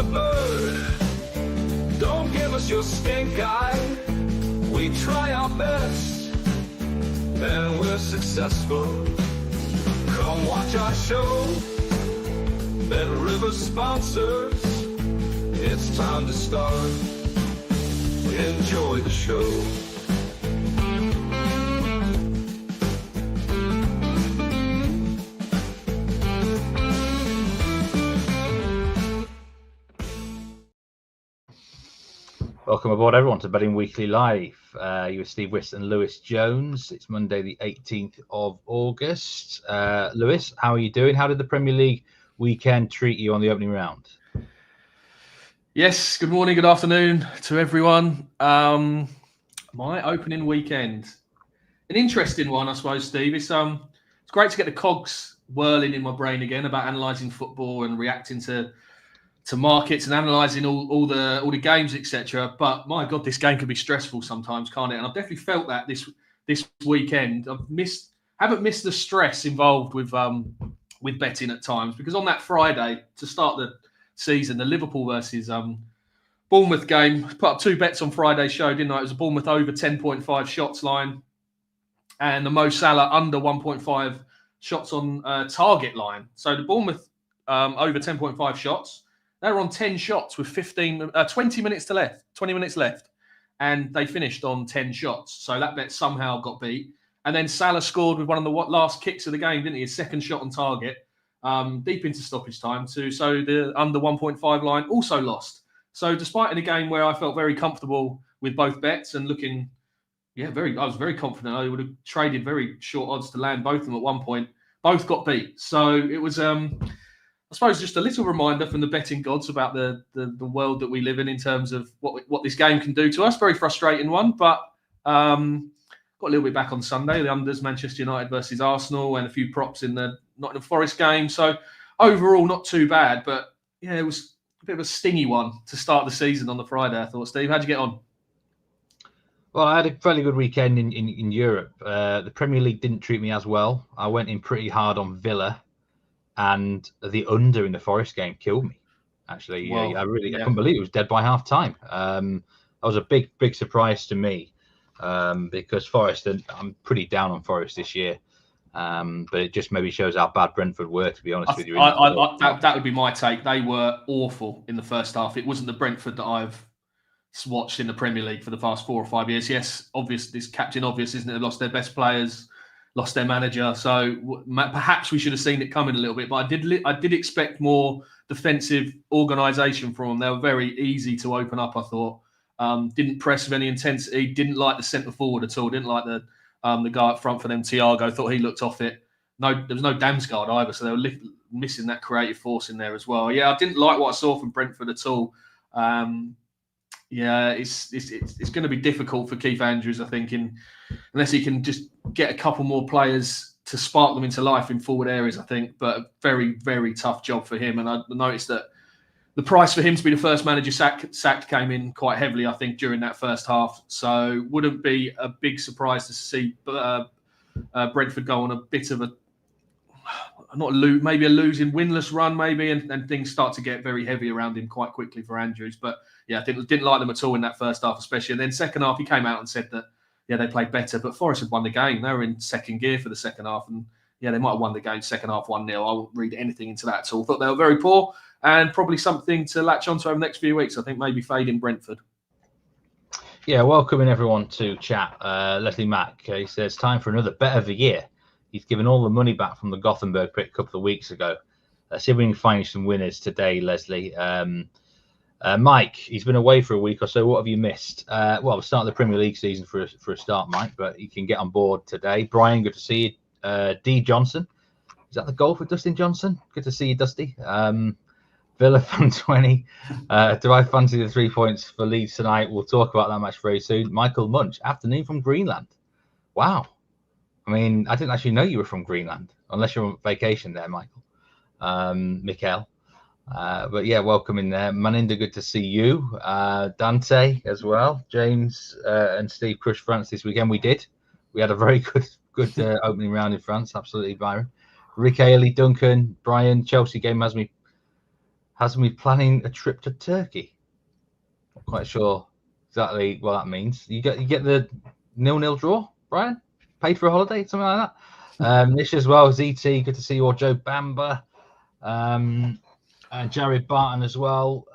a bird. Don't give us your stink eye. We try our best, and we're successful. Come watch our show. Bet River sponsors. It's time to start. Enjoy the show. Welcome aboard, everyone, to Betting Weekly Live. You are Steve Wyss and Lewis Jones. It's Monday, the 18th of August. Lewis, how are you doing? How did the Premier League weekend treat you on the opening round? Yes, good morning, good afternoon to everyone. My opening weekend, an interesting one, I suppose, Steve. It's great to get the cogs whirling in my brain again about analysing football and reacting to markets and analysing all the games, etc. But my God, this game can be stressful sometimes, can't it? And I've definitely felt that this weekend. Haven't missed the stress involved with betting at times, because on that Friday to start the season, the Liverpool versus Bournemouth game, put up two bets on Friday's show, didn't I? It was a Bournemouth over 10.5 shots line and the Mo Salah under 1.5 shots on target line. So the Bournemouth over 10.5 shots. They were on 10 shots with 20 minutes left, and they finished on 10 shots. So that bet somehow got beat. And then Salah scored with one of the last kicks of the game, didn't he? His second shot on target, deep into stoppage time too. So the under 1.5 line also lost. So despite in a game where I felt very comfortable with both bets and looking, I was very confident I would have traded very short odds to land both of them at one point. Both got beat. So it was I suppose just a little reminder from the betting gods about the world that we live in terms of what this game can do to us. Very frustrating one, but got a little bit back on Sunday. The unders, Manchester United versus Arsenal, and a few props in the Nottingham Forest game. So overall, not too bad, but yeah, it was a bit of a stingy one to start the season on the Friday, I thought. Steve, how'd you get on? Well, I had a fairly good weekend in Europe. The Premier League didn't treat me as well. I went in pretty hard on Villa, and the under in the Forest game killed me. Actually, I couldn't believe it was dead by half time. That was a big surprise to me, because Forest, I'm pretty down on Forest this year. But it just maybe shows how bad Brentford were, to be honest with you. That would be my take. They were awful in the first half. It wasn't the Brentford that I've watched in the Premier League for the past 4 or 5 years. Yes, obvious. This captain obvious, isn't it? They've lost their best players, lost their manager. So perhaps we should have seen it coming a little bit. But I did expect more defensive organisation from them. They were very easy to open up, I thought. Didn't press with any intensity. Didn't like the centre forward at all. Didn't like the guy up front for them, Thiago. Thought he looked off it. No, there was no Damsgaard either. So they were missing that creative force in there as well. Yeah, I didn't like what I saw from Brentford at all. It's going to be difficult for Keith Andrews, I think, unless he can just get a couple more players to spark them into life in forward areas, I think. But a very, very tough job for him. And I noticed that the price for him to be the first manager sacked came in quite heavily, I think, during that first half. So wouldn't be a big surprise to see Brentford go on a bit of maybe a losing winless run, maybe, and things start to get very heavy around him quite quickly for Andrews. But yeah, I didn't like them at all in that first half, especially. And then second half, he came out and said that, yeah, they played better, but Forest had won the game. They were in second gear for the second half, and yeah, they might have won the game second half 1-0. I won't read anything into that at all. Thought they were very poor, and probably something to latch onto over the next few weeks. I think maybe fading Brentford. Yeah, welcoming everyone to chat. Leslie Mack, he says, time for another bet of the year. He's given all the money back from the Gothenburg pick a couple of weeks ago. See if we can find some winners today, Leslie. Mike, he's been away for a week or so. What have you missed? Well, the start of the Premier League season for a start, Mike, but you can get on board today. Brian, good to see you. D. Johnson, is that the goal for Dustin Johnson? Good to see you, Dusty. Villa fan 20. Do I fancy the 3 points for Leeds tonight? We'll talk about that match very soon. Michael Munch, afternoon from Greenland. Wow. I mean, I didn't actually know you were from Greenland, unless you're on vacation there, Michael. Mikhail. But yeah, welcome in there. Maninda, good to see you. Dante as well. James and Steve crushed France this weekend. We did. We had a very good opening round in France. Absolutely, Byron. Rick Ailey, Duncan, Brian. Chelsea game has me has me planning a trip to Turkey. Not quite sure exactly what that means. You get the 0-0 draw, Brian? Paid for a holiday, something like that. Nish as well, ZT, good to see you all. Joe Bamba, Jared Barton as well.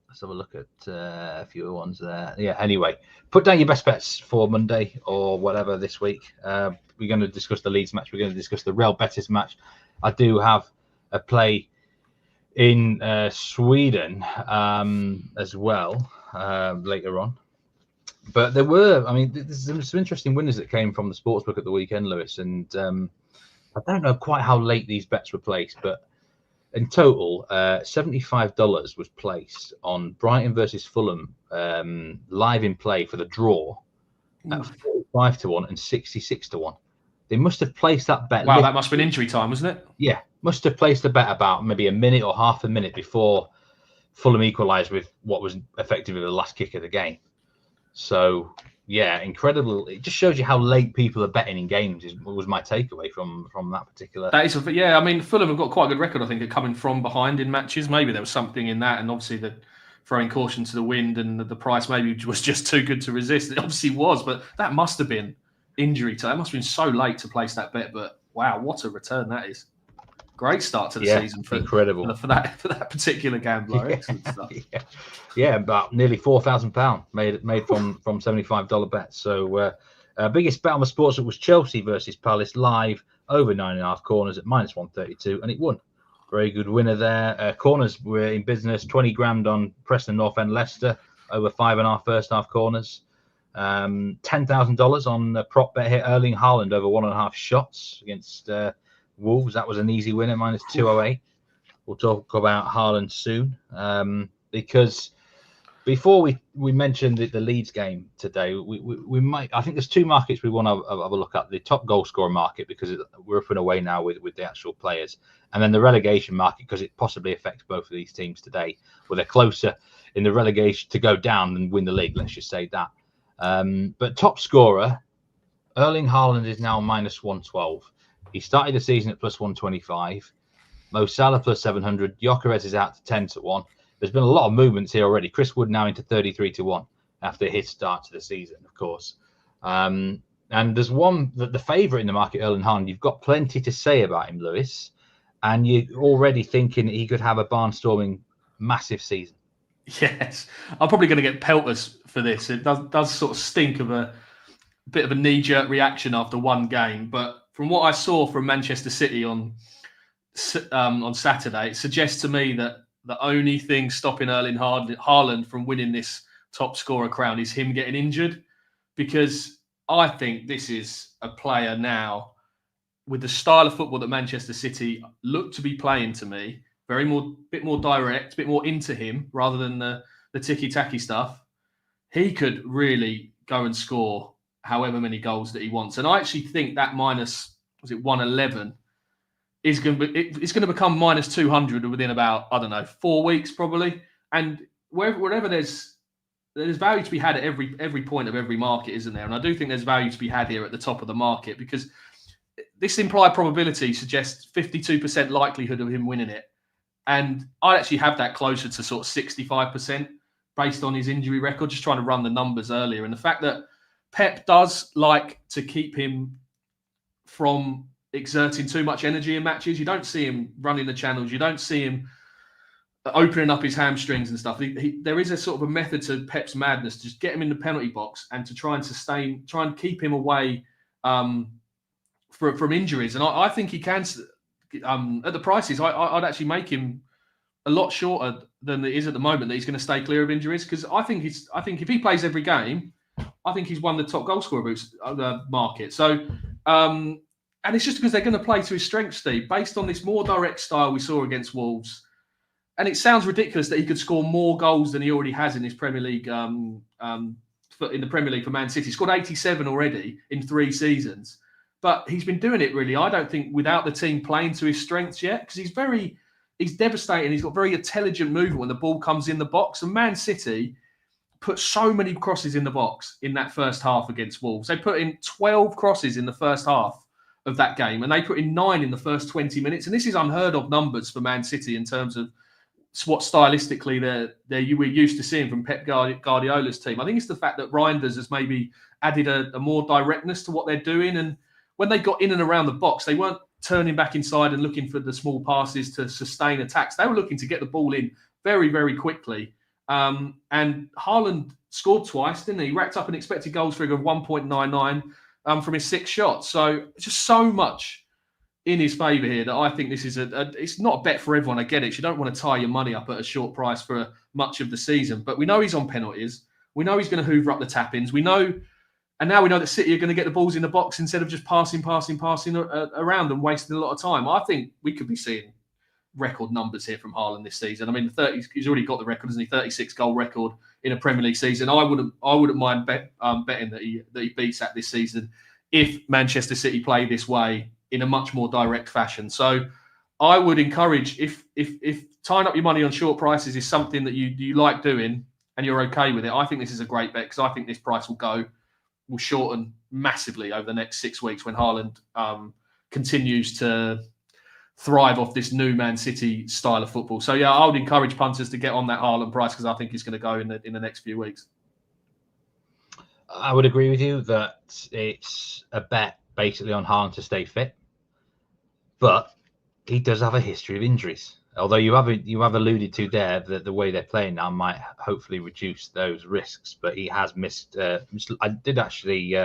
Let's have a look at a few ones there. Yeah, anyway, put down your best bets for Monday or whatever this week. We're going to discuss the Leeds match. We're going to discuss the Real Betis match. I do have a play in Sweden as well later on. But there were, there's some interesting winners that came from the sportsbook at the weekend, Lewis. And I don't know quite how late these bets were placed, but in total, $75 was placed on Brighton versus Fulham live in play for the draw at 45-1 and 66-1. They must have placed that bet. Wow, that must have been injury time, wasn't it? Yeah, must have placed the bet about maybe a minute or half a minute before Fulham equalised with what was effectively the last kick of the game. So, yeah, incredible. It just shows you how late people are betting in games. Was my takeaway from that particular. That is, Fulham have got quite a good record, I think, of coming from behind in matches. Maybe there was something in that, and obviously the throwing caution to the wind and the price maybe was just too good to resist. It obviously was, but that must have been injury time. It must have been so late to place that bet. But wow, what a return that is! Great start to the season for incredible for that particular gambler. Excellent stuff. Yeah, about nearly £4,000 made from $75 bets. So biggest bet on the sports was Chelsea versus Palace live over 9.5 corners at -132, and it won. Very good winner there. Corners were in business. 20 grand on Preston North End Leicester over 5.5 first half corners. $10,000 on prop bet here. Erling Haaland over 1.5 shots against Wolves. That was an easy winner, -208. We'll talk about Haaland soon, because before we mentioned the Leeds game today, we might. I think there's two markets we want to have a look at: the top goal scorer market, because we're up and away now with the actual players, and then the relegation market, because it possibly affects both of these teams today. Well, they're closer in the relegation to go down than win the league. Let's just say that. But top scorer, Erling Haaland is now -112. He started the season at +125. Mo Salah +700. Gyökeres is out to 10-1. There's been a lot of movements here already. Chris Wood now into 33-1 after his start to the season, of course. And there's one, the favourite in the market, Erling Haaland. You've got plenty to say about him, Lewis, and you're already thinking he could have a barnstorming, massive season. Yes, I'm probably going to get pelters for this. It does sort of stink of a bit of a knee-jerk reaction after one game, but from what I saw from Manchester City on Saturday, it suggests to me that the only thing stopping Erling Haaland from winning this top scorer crown is him getting injured, because I think this is a player now with the style of football that Manchester City look to be playing, to me, bit more direct, a bit more into him rather than the ticky-tacky stuff. He could really go and score however many goals that he wants. And I actually think that -111 is going to become -200 within about, 4 weeks probably. And wherever there's value to be had at every point of every market, isn't there? And I do think there's value to be had here at the top of the market, because this implied probability suggests 52% likelihood of him winning it. And I'd actually have that closer to sort of 65% based on his injury record, just trying to run the numbers earlier. And the fact that Pep does like to keep him from exerting too much energy in matches. You don't see him running the channels. You don't see him opening up his hamstrings and stuff. There is a sort of a method to Pep's madness to just get him in the penalty box and to try and keep him away from injuries. And I think he can, at the prices, I'd actually make him a lot shorter than it is at the moment, that he's going to stay clear of injuries. Because I think if he plays every game, I think he's won the top goal scorer market. So, and it's just because they're going to play to his strengths, Steve, based on this more direct style we saw against Wolves. And it sounds ridiculous that he could score more goals than he already has in his Premier League, in the Premier League for Man City. He scored 87 already in 3 seasons. But he's been doing it, really, I don't think, without the team playing to his strengths yet, because he's devastating. He's got very intelligent movement when the ball comes in the box. And Man City put so many crosses in the box in that first half against Wolves. They put in 12 crosses in the first half of that game, and they put in 9 in the first 20 minutes. And this is unheard of numbers for Man City in terms of what stylistically we're used to seeing from Pep Guardiola's team. I think it's the fact that Reinders has maybe added a more directness to what they're doing. And when they got in and around the box, they weren't turning back inside and looking for the small passes to sustain attacks. They were looking to get the ball in very, very quickly. And Haaland scored twice, didn't he? He racked up an expected goals figure of 1.99 from his 6 shots. So just so much in his favour here that I think this is it's not a bet for everyone. I get it. You don't want to tie your money up at a short price for much of the season. But we know he's on penalties. We know he's going to hoover up the tap-ins. We know, and now we know that City are going to get the balls in the box instead of just passing around and wasting a lot of time. I think we could be seeing record numbers here from Haaland this season. I mean, he's already got the record, isn't he? 36 goal record in a Premier League season. I wouldn't mind betting that he beats that this season if Manchester City play this way in a much more direct fashion. So I would encourage, if tying up your money on short prices is something that you like doing and you're okay with it, I think this is a great bet, because I think this price will shorten massively over the next 6 weeks when Haaland continues to thrive off this new Man City style of football. So yeah, I would encourage punters to get on that Haaland price, because I think it's going to go in the next few weeks. I would agree with you that it's a bet basically on Haaland to stay fit, but he does have a history of injuries. Although you have alluded to there that the way they're playing now might hopefully reduce those risks, but he has missed. I did actually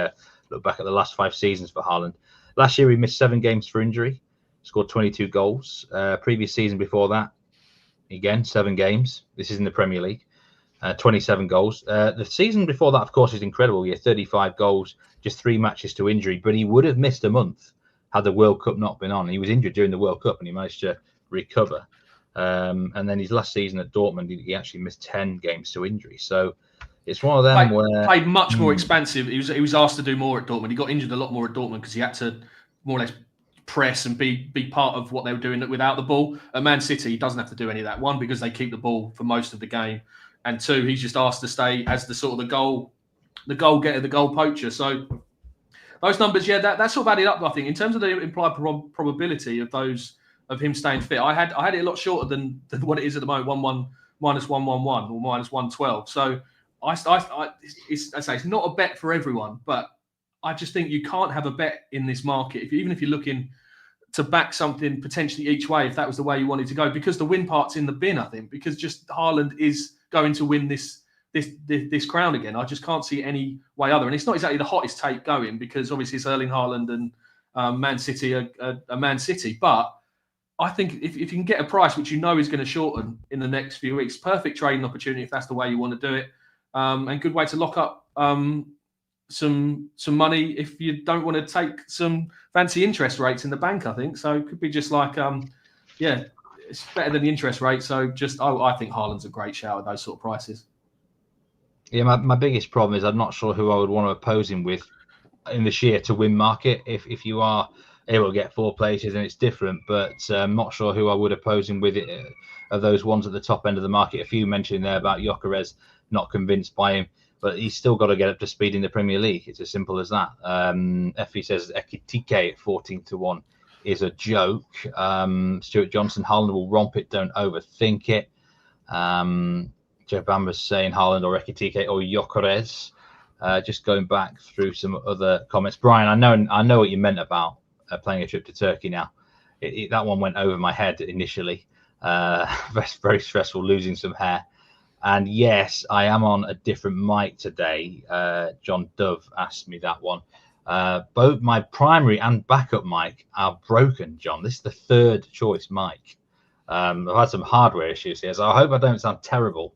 look back at the last 5 seasons for Haaland. Last year he missed 7 games for injury, scored 22 goals. Previous season before that, again 7 games. This is in the Premier League. 27 goals. The season before that, of course, is incredible. He had 35 goals, just 3 matches to injury, but he would have missed a month had the World Cup not been on. He was injured during the World Cup and he managed to recover. And then his last season at Dortmund, he actually missed 10 games to injury. So it's one of them where played much more expansive. He was asked to do more at Dortmund. He got injured a lot more at Dortmund because he had to more or less press and be part of what they were doing without the ball. At Man City, he doesn't have to do any of that. 1, because they keep the ball for most of the game, and 2, he's just asked to stay as the sort of the goal getter, the goal poacher. So those numbers, yeah, that sort of added up. I think in terms of the implied probability of him staying fit, I had it a lot shorter than what it is at the moment. 1-1 minus 111 or minus 112. So it's not a bet for everyone, but I just think you can't have a bet in this market even if you're looking to back something potentially each way, if that was the way you wanted to go, because the win part's in the bin, I think, because just Haaland is going to win this crown again. I just can't see any way other. And it's not exactly the hottest take going, because obviously it's Erling Haaland and Man City are Man City. But I think if you can get a price which you know is going to shorten in the next few weeks, perfect trading opportunity if that's the way you want to do it, and good way to lock up some money if you don't want to take some fancy interest rates in the bank, I think. So it could be just like, it's better than the interest rate. So I think Haaland's a great shout at those sort of prices. Yeah, my biggest problem is I'm not sure who I would want to oppose him with in the sheer to win market. If you are able to get 4 places, and it's different, but I'm not sure who I would oppose him with it of those ones at the top end of the market. A few mentioned there about Gyökeres, not convinced by him, but he's still got to get up to speed in the Premier League. It's as simple as that. Effie says Ekitike at 14-1 is a joke. Stuart Johnson, Haaland will romp it, don't overthink it. Joe Bamber's saying Haaland or Ekitike or Gyökeres. Just going back through some other comments. Brian, I know what you meant about playing a trip to Turkey now. That one went over my head initially. Very stressful, losing some hair. And yes, I am on a different mic today. John Dove asked me that one. Both my primary and backup mic are broken, John. This is the 3rd choice mic. I've had some hardware issues here, so I hope I don't sound terrible.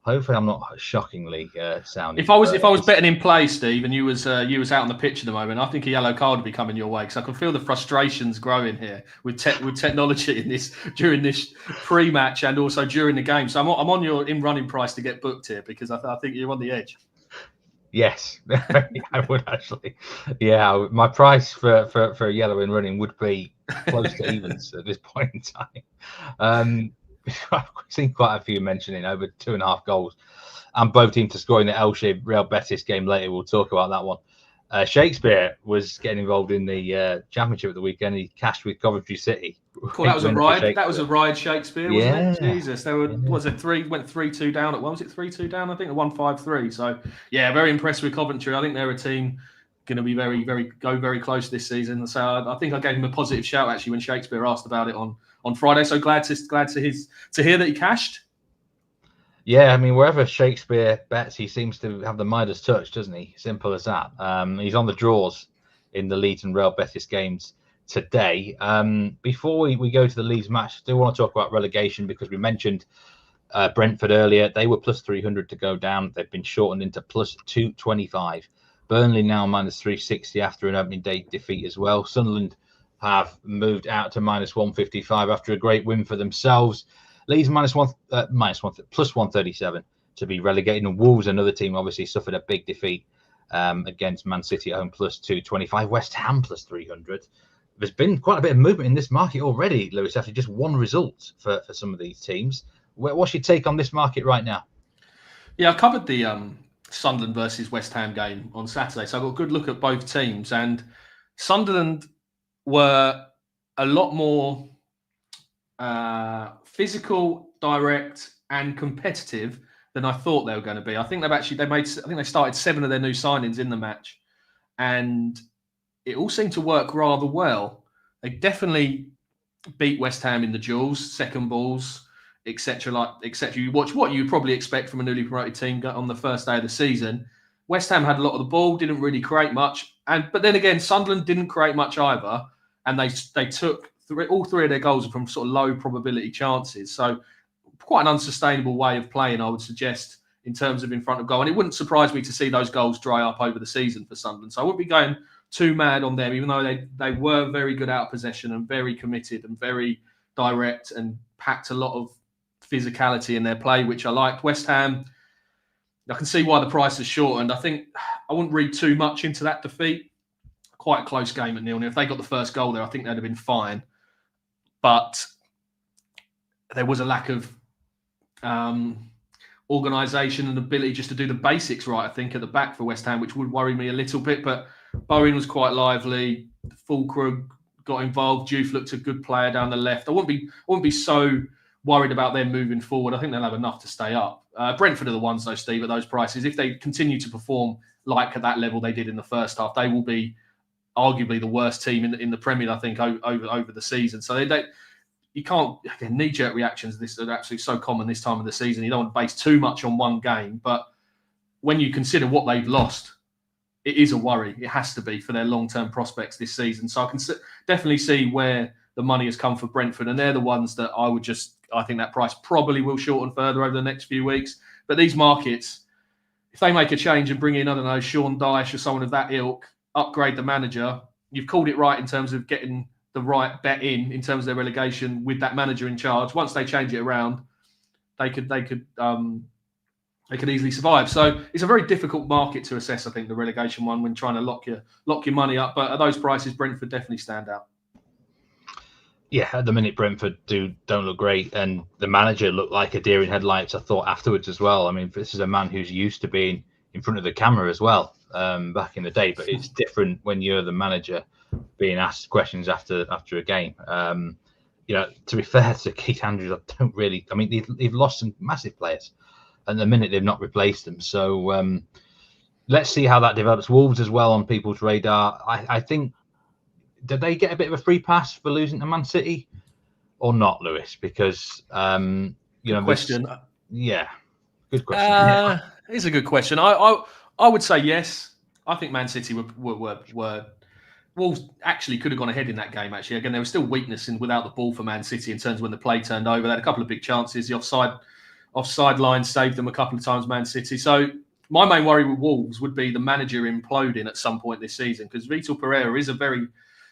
Hopefully, I'm not shockingly sounding. If I was betting in play, Steve, and you was out on the pitch at the moment, I think a yellow card would be coming your way, because I can feel the frustrations growing here with technology during this pre-match and also during the game. So I'm on your in-running price to get booked here, because I think you're on the edge. Yes, I would actually. Yeah, my price for a yellow in running would be close to evens at this point in time. I've seen quite a few mentioning over 2.5 goals, and both teams to score in the Elche Real Betis game later. We'll talk about that one. Shakespeare was getting involved in the Championship at the weekend. He cashed with Coventry City. Cool, that was a ride. That was a ride, Shakespeare, wasn't it? Jesus, they were. Was it went 3-2 down at one? Was it 3-2 down? I think 1-5-3. So yeah, very impressed with Coventry. I think they're a team going to be very close this season. So I think I gave him a positive shout actually when Shakespeare asked about it on Friday. So glad to hear that he cashed. Yeah, I mean, wherever Shakespeare bets, he seems to have the Midas touch, doesn't he? Simple as that. He's on the draws in the Leeds and Real Betis games today. Before we go to the Leeds match, I do want to talk about relegation because we mentioned Brentford earlier. They were plus 300 to go down. They've been shortened into plus 225. Burnley now minus 360 after an opening day defeat as well. Sunderland have moved out to minus 155 after a great win for themselves. Leeds plus 137 to be relegated. And Wolves, another team, obviously suffered a big defeat against Man City at home, plus 225. West Ham plus 300. There's been quite a bit of movement in this market already, Lewis, after just one result for some of these teams. What's your take on this market right now? Yeah, I covered the Sunderland versus West Ham game on Saturday, so I got a good look at both teams. And Sunderland were a lot more physical, direct, and competitive than I thought they were going to be. I think they started 7 of their new signings in the match, and it all seemed to work rather well. They definitely beat West Ham in the duels, second balls, etc. You watch what you probably expect from a newly promoted team on the first day of the season. West Ham had a lot of the ball, didn't really create much, but then again, Sunderland didn't create much either, and they took all 3 of their goals from sort of low probability chances. So quite an unsustainable way of playing, I would suggest, in terms of in front of goal. And it wouldn't surprise me to see those goals dry up over the season for Sunderland. So I wouldn't be going too mad on them, even though they were very good out of possession and very committed and very direct and packed a lot of physicality in their play, which I liked. West Ham, I can see why the price is shortened. I think I wouldn't read too much into that defeat. Quite a close game at 0-0. If they got the first goal there, I think they'd have been fine. But there was a lack of organisation and ability just to do the basics right, I think, at the back for West Ham, which would worry me a little bit. But Bowen was quite lively. Fulkrug got involved. Juve looked a good player down the left. I wouldn't be so worried about them moving forward. I think they'll have enough to stay up. Brentford are the ones, though, Steve, at those prices. If they continue to perform like at that level they did in the first half, they will be arguably the worst team in the Premier, I think, over the season. So you can't, again, knee-jerk reactions. This are absolutely so common this time of the season. You don't want to base too much on one game, but when you consider what they've lost, it is a worry. It has to be for their long-term prospects this season. So I can definitely see where the money has come for Brentford, and they're the ones that I think that price probably will shorten further over the next few weeks. But these markets, if they make a change and bring in, I don't know, Sean Dyche or someone of that ilk, upgrade the manager, you've called it right in terms of getting the right bet in terms of their relegation with that manager in charge. Once they change it around, they could easily survive. So it's a very difficult market to assess, I think, the relegation one, when trying to lock your money up. But at those prices, Brentford definitely stand out. Yeah, at the minute, Brentford don't look great, and the manager looked like a deer in headlights, I thought, afterwards as well. I mean, this is a man who's used to being in front of the camera as well back in the day, but it's different when you're the manager being asked questions after a game. To be fair to Keith Andrews, they've lost some massive players, and at the minute they've not replaced them. So let's see how that develops. Wolves as well on people's radar. I think, did they get a bit of a free pass for losing to Man City or not, Lewis? Because good question. Yeah, good question. It's a good question. I would say yes. I think Man City were Wolves actually could have gone ahead in that game. Actually, again, there was still weakness without the ball for Man City in terms of when the play turned over. They had a couple of big chances. The offside line saved them a couple of times. Man City. So my main worry with Wolves would be the manager imploding at some point this season, because Vitor Pereira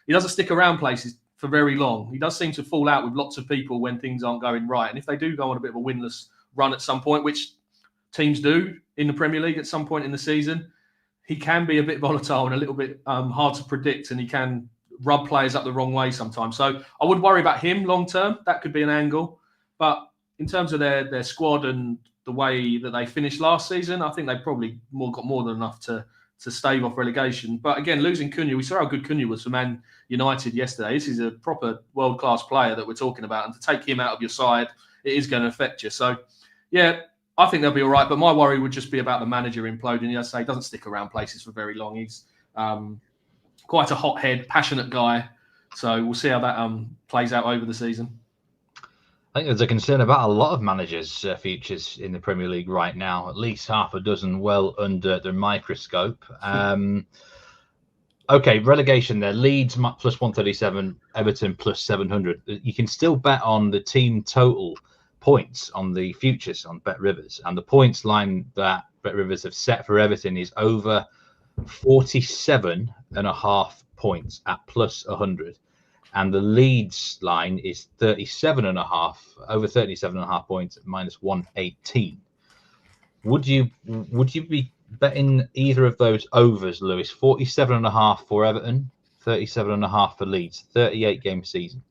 he doesn't stick around places for very long. He does seem to fall out with lots of people when things aren't going right. And if they do go on a bit of a winless run at some point, which teams do in the Premier League at some point in the season, he can be a bit volatile and a little bit hard to predict, and he can rub players up the wrong way sometimes. So I would worry about him long term. That could be an angle. But in terms of their squad and the way that they finished last season, I think they probably got more than enough to stave off relegation. But again, losing Cunha, we saw how good Cunha was for Man United yesterday. This is a proper world-class player that we're talking about, and to take him out of your side, it is going to affect you. So, yeah, I think they'll be all right. But my worry would just be about the manager imploding. As I say, he doesn't stick around places for very long. He's quite a hothead, passionate guy. So we'll see how that plays out over the season. I think there's a concern about a lot of managers' futures in the Premier League right now. At least half a dozen well under the microscope. Okay, relegation there. Leeds plus 137, Everton plus 700. You can still bet on the team total points on the futures on Bet Rivers. And the points line that Bet Rivers have set for Everton is over 47.5 points at plus 100. And the Leeds line is 37.5, over 37.5 points at minus 118. Would you be betting either of those overs, Lewis? 47.5 for Everton, 37.5 for Leeds, 38-game season.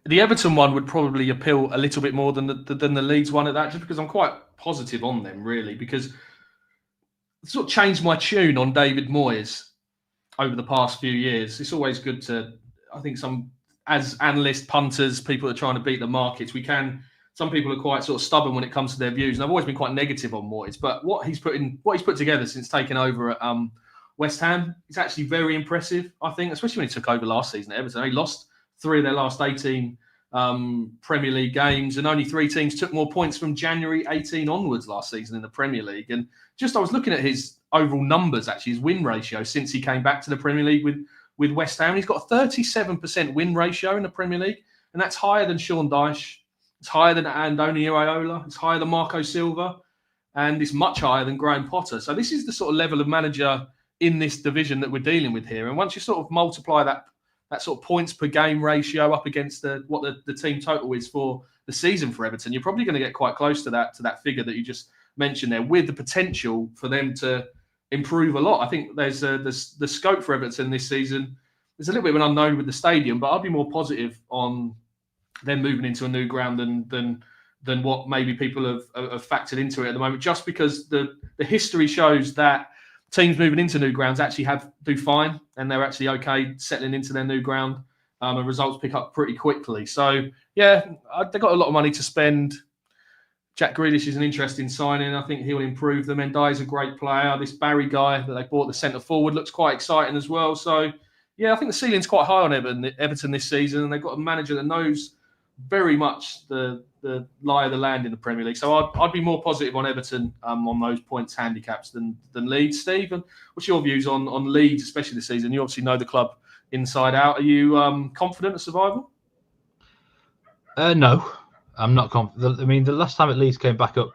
The Everton one would probably appeal a little bit more than the Leeds one at that, just because I'm quite positive on them, really, because it sort of changed my tune on David Moyes over the past few years. It's always good to, I think, as analysts, punters, people that are trying to beat the markets, some people are quite sort of stubborn when it comes to their views, and I've always been quite negative on Moyes. But what he's put together since taking over at West Ham is actually very impressive, I think, especially when he took over last season at Everton. He lost 3 of their last 18 Premier League games, and only 3 teams took more points from January 18 onwards last season in the Premier League. And just I was looking at his overall numbers, actually, his win ratio since he came back to the Premier League with West Ham. He's got a 37% win ratio in the Premier League, and that's higher than Sean Dyche. It's higher than Andoni Iraola. It's higher than Marco Silva, and it's much higher than Graham Potter. So this is the sort of level of manager in this division that we're dealing with here. And once you sort of multiply that sort of points per game ratio up against what the team total is for the season for Everton, you're probably going to get quite close to that figure that you just mentioned there, with the potential for them to improve a lot. I think there's the scope for Everton this season. There's a little bit of an unknown with the stadium, but I'll be more positive on them moving into a new ground than what maybe people have factored into it at the moment, just because the history shows that teams moving into new grounds actually do fine, and they're actually okay settling into their new ground, and results pick up pretty quickly. So, yeah, they've got a lot of money to spend. Jack Grealish is an interesting signing. I think he'll improve them. Ndiaye is a great player. This Barry guy that they bought, the centre forward, looks quite exciting as well. So, yeah, I think the ceiling's quite high on Everton this season, and they've got a manager that knows very much the lie of the land in the Premier League. So I'd be more positive on Everton on those points handicaps than Leeds. Steve, and what's your views on Leeds, especially this season? You obviously know the club inside out. Are you confident of survival? No, I'm not confident. I mean, the last time Leeds came back up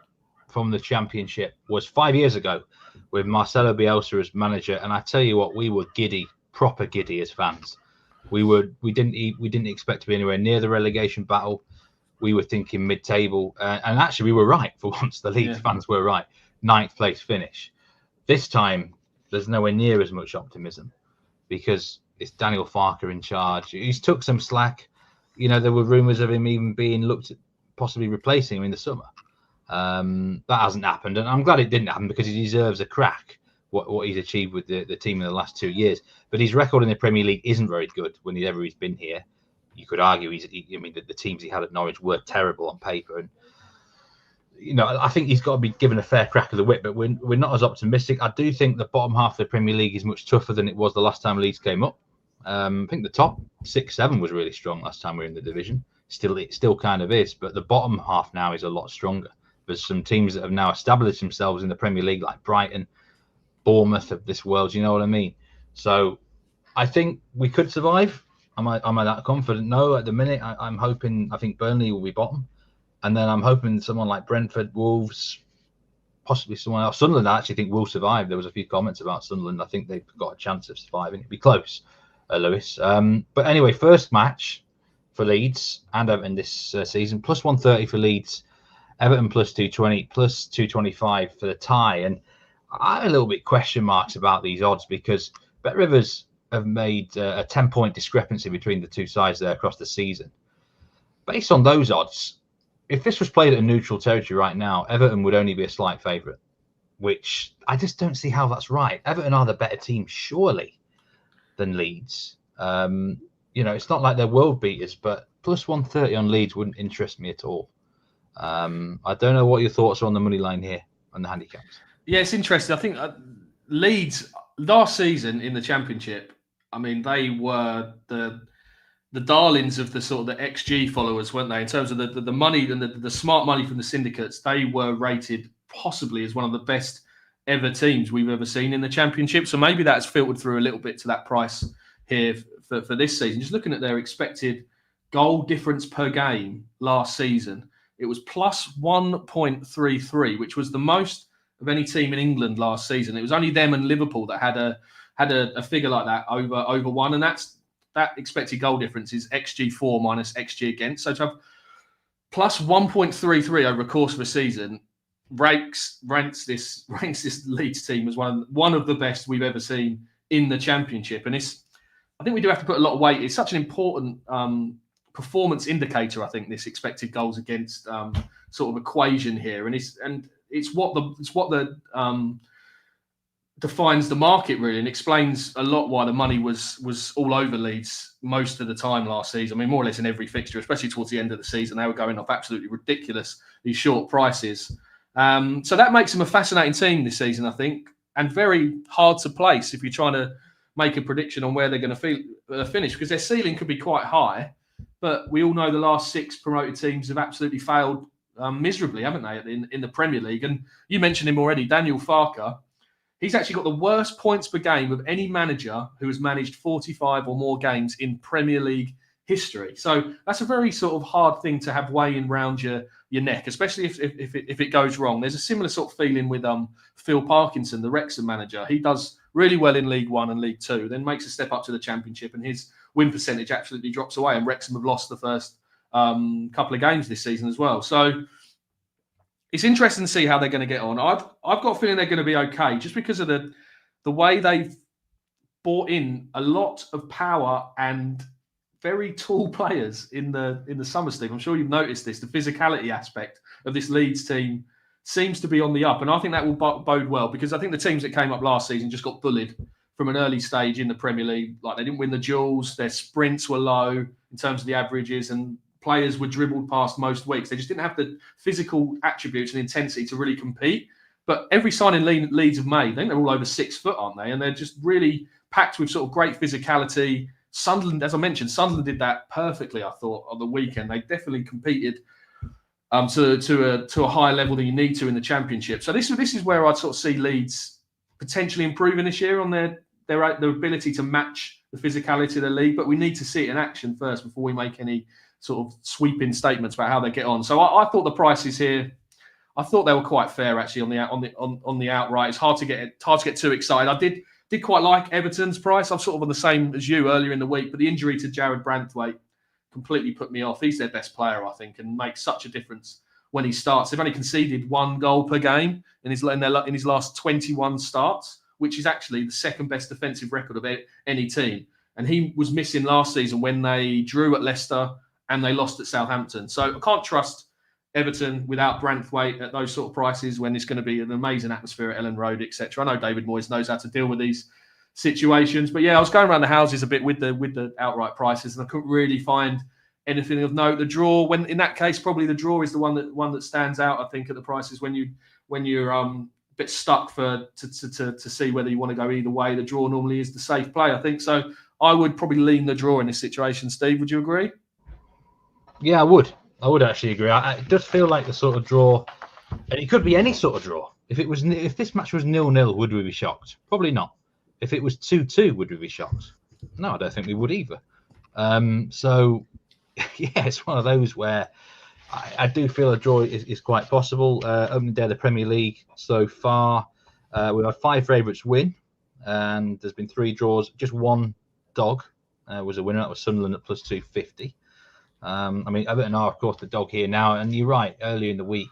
from the Championship was 5 years ago with Marcelo Bielsa as manager, and I tell you what, we were giddy, proper giddy as fans. We didn't expect to be anywhere near the relegation battle. We were thinking mid-table, and actually we were right for once. The Leeds fans were right. 9th place finish. This time, there's nowhere near as much optimism because it's Daniel Farke in charge. He's took some slack. You know, there were rumours of him even being looked at possibly replacing him in the summer. That hasn't happened, and I'm glad it didn't happen because he deserves a crack. What he's achieved with the team in the last 2 years, but his record in the Premier League isn't very good whenever he's been here. You could argue the teams he had at Norwich were terrible on paper, and I think he's got to be given a fair crack of the whip. But we're not as optimistic. I do think the bottom half of the Premier League is much tougher than it was the last time Leeds came up. I think the top 6-7 was really strong last time we were in the division. It still kind of is, but the bottom half now is a lot stronger. There's some teams that have now established themselves in the Premier League, like Brighton, Bournemouth of this world, you know what I mean? So I think we could survive. Am I that confident? No, at the minute I'm hoping. I think Burnley will be bottom, and then I'm hoping someone like Brentford, Wolves, possibly someone else. Sunderland, I actually think will survive. There was a few comments about Sunderland. I think they've got a chance of surviving. It'd be close, Lewis. But anyway, first match for Leeds and Everton this season, plus 130 for Leeds, Everton plus 220, plus 225 for the tie. And I have a little bit question marks about these odds because Bet Rivers have made a 10-point discrepancy between the two sides there across the season. Based on those odds, if this was played at a neutral territory right now, Everton would only be a slight favourite. which I just don't see how that's right. Everton are the better team, surely, than Leeds. It's not like they're world beaters, but plus 130 on Leeds wouldn't interest me at all. I don't know what your thoughts are on the money line here on the handicaps. Yeah, it's interesting. I think Leeds last season in the Championship, I mean, they were the darlings of the sort of the XG followers, weren't they? In terms of the money and the smart money from the syndicates, they were rated possibly as one of the best ever teams we've ever seen in the Championship. So maybe that's filtered through a little bit to that price here for this season. Just looking at their expected goal difference per game last season, it was plus 1.33, which was the most of any team in England last season. It was only them and Liverpool that had a figure like that over one, and that expected goal difference is XG for minus XG against. So to have plus 1.33 over a course of a season ranks this Leeds team as one of the best we've ever seen in the Championship. And I think we do have to put a lot of weight. It's such an important performance indicator, I think, this expected goals against sort of equation here, and it's what defines the market really, and explains a lot why the money was all over Leeds most of the time last season. I mean, more or less in every fixture, especially towards the end of the season, they were going off absolutely ridiculous, these short prices. So that makes them a fascinating team this season, I think, and very hard to place if you're trying to make a prediction on where they're going to finish, because their ceiling could be quite high, but we all know the last 6 promoted teams have absolutely failed miserably, haven't they, in the Premier League? And you mentioned him already, Daniel Farke. He's actually got the worst points per game of any manager who has managed 45 or more games in Premier League history. So that's a very sort of hard thing to have weighing round your neck, especially if it goes wrong. There's a similar sort of feeling with Phil Parkinson, the Wrexham manager. He does really well in League One and League Two, then makes a step up to the Championship, and his win percentage absolutely drops away. And Wrexham have lost the first couple of games this season as well. So it's interesting to see how they're going to get on. I've got a feeling they're going to be okay, just because of the way they've brought in a lot of power and very tall players in the summer league. I'm sure you've noticed this. The physicality aspect of this Leeds team seems to be on the up, and I think that will bode well, because I think the teams that came up last season just got bullied from an early stage in the Premier League. Like, they didn't win the duels, their sprints were low in terms of the averages, and players were dribbled past most weeks. They just didn't have the physical attributes and intensity to really compete. But every signing Leeds have made, I think they're all over 6 foot, aren't they? And they're just really packed with sort of great physicality. Sunderland, as I mentioned, Sunderland did that perfectly, I thought, on the weekend. They definitely competed to a higher level than you need to in the Championship. So this is where I'd sort of see Leeds potentially improving this year on their ability to match the physicality of the league. But we need to see it in action first before we make any sort of sweeping statements about how they get on. So I thought the prices here, I thought they were quite fair actually on the outright. It's hard to get too excited. I did quite like Everton's price. I'm sort of on the same as you earlier in the week, but the injury to Jared Branthwaite completely put me off. He's their best player, I think, and makes such a difference when he starts. They've only conceded 1 goal per game in his last 21 starts, which is actually the second best defensive record of any team. And he was missing last season when they drew at Leicester and they lost at Southampton. So I can't trust Everton without Branthwaite at those sort of prices when it's going to be an amazing atmosphere at Elland Road, etc. I know David Moyes knows how to deal with these situations, but yeah, I was going around the houses a bit with the outright prices, and I couldn't really find anything of note. The draw, when in that case, probably the draw is the one that stands out, I think, at the prices when you're a bit stuck to see whether you want to go either way. The draw normally is the safe play, I think. So I would probably lean the draw in this situation. Steve, would you agree? Yeah, I would actually agree. It does feel like the sort of draw, and it could be any sort of draw. If this match was 0-0, would we be shocked? Probably not. If it was 2-2, would we be shocked? No, I don't think we would either. So, yeah, it's one of those where I do feel a draw is quite possible. Opening day of the Premier League so far, we've had 5 favourites win, and there's been 3 draws. Just 1 dog was a winner. That was Sunderland at plus 250. I mean, Everton are, of course, the dog here now. And you're right, earlier in the week,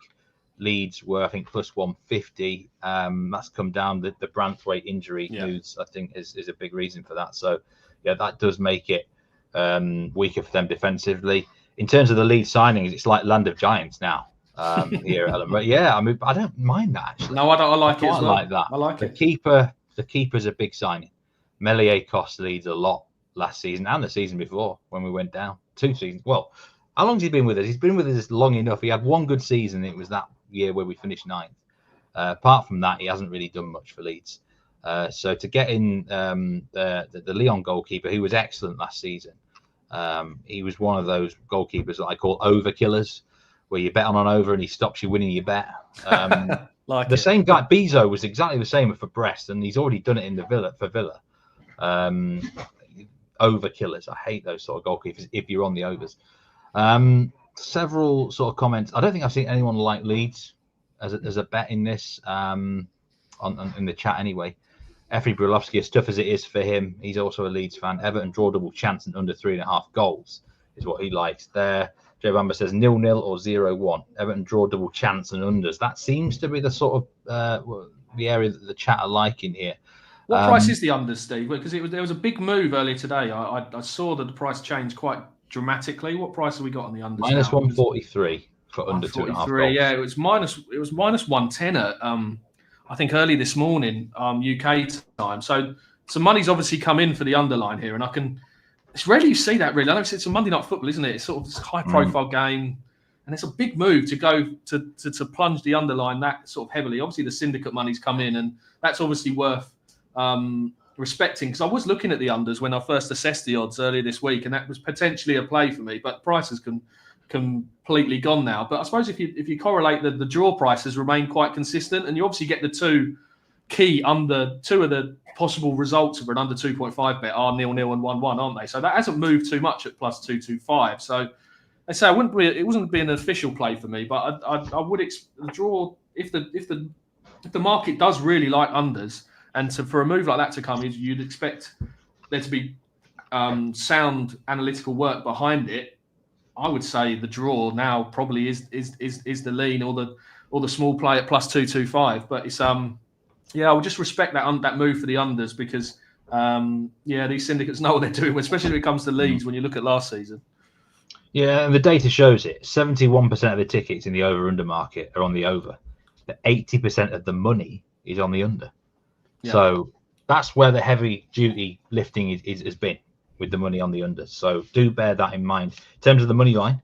Leeds were, I think, plus 150. That's come down. The Branthwaite injury news, I think, is a big reason for that. So, yeah, that does make it weaker for them defensively. In terms of the Leeds signings, it's like land of giants now. here at Elland Road. Yeah, I mean, I don't mind that actually. No, I don't. I like it as quite well. like that. I like The it. keeper's a big signing. Melier cost Leeds a lot last season and the season before when we went down. 2 seasons. Well, how long's he been with us? He's been with us long enough. He had one good season. It was that year where we finished 9th. Apart from that, he hasn't really done much for Leeds. So to get in the Lyon goalkeeper, who was excellent last season, he was one of those goalkeepers that I call overkillers, where you bet on an over and he stops you winning your bet. Same guy, Bezo, was exactly the same for Brest, and he's already done it in the Villa. Overkillers. I hate those sort of goalkeepers if you're on the overs. Several sort of comments. I don't think I've seen anyone like Leeds as a bet in this in the chat anyway. Effie Brulowski, as tough as it is for him, he's also a Leeds fan. Everton draw double chance and under 3.5 goals is what he likes there. Joe Bamber says 0-0 or 0-1. Everton draw double chance and unders. That seems to be the sort of the area that the chat are liking here. What price is the unders, Steve? Because there was a big move earlier today. I saw that the price changed quite dramatically. What price have we got on the unders? Minus 143 for under 2.5 goals. Yeah, it was minus 110 at I think early this morning, UK time. So some money's obviously come in for the underline here, and it's rarely you see that really. I know it's a Monday night football, isn't it? It's sort of this high profile game, and it's a big move to go to plunge the underline that sort of heavily. Obviously, the syndicate money's come in, and that's obviously worth respecting, because I was looking at the unders when I first assessed the odds earlier this week, and that was potentially a play for me, but prices completely gone now. But I suppose if you correlate the draw prices remain quite consistent, and you obviously get the two of the possible results of an under 2.5 bet are 0-0 and 1-1, aren't they? So that hasn't moved too much at plus 225. So I say it wouldn't be an official play for me, but I would the draw if the market does really like unders, and for a move like that to come, you'd expect there to be sound analytical work behind it. I would say the draw now probably is the lean or the small play at plus 225. But it's I would just respect that move for the unders, because these syndicates know what they're doing, especially when it comes to Leeds. When you look at last season. Yeah, and the data shows it. 71% of the tickets in the over-under market are on the over, but 80% of the money is on the under. Yeah. So that's where the heavy duty lifting has been, with the money on the under. So do bear that in mind. In terms of the money line,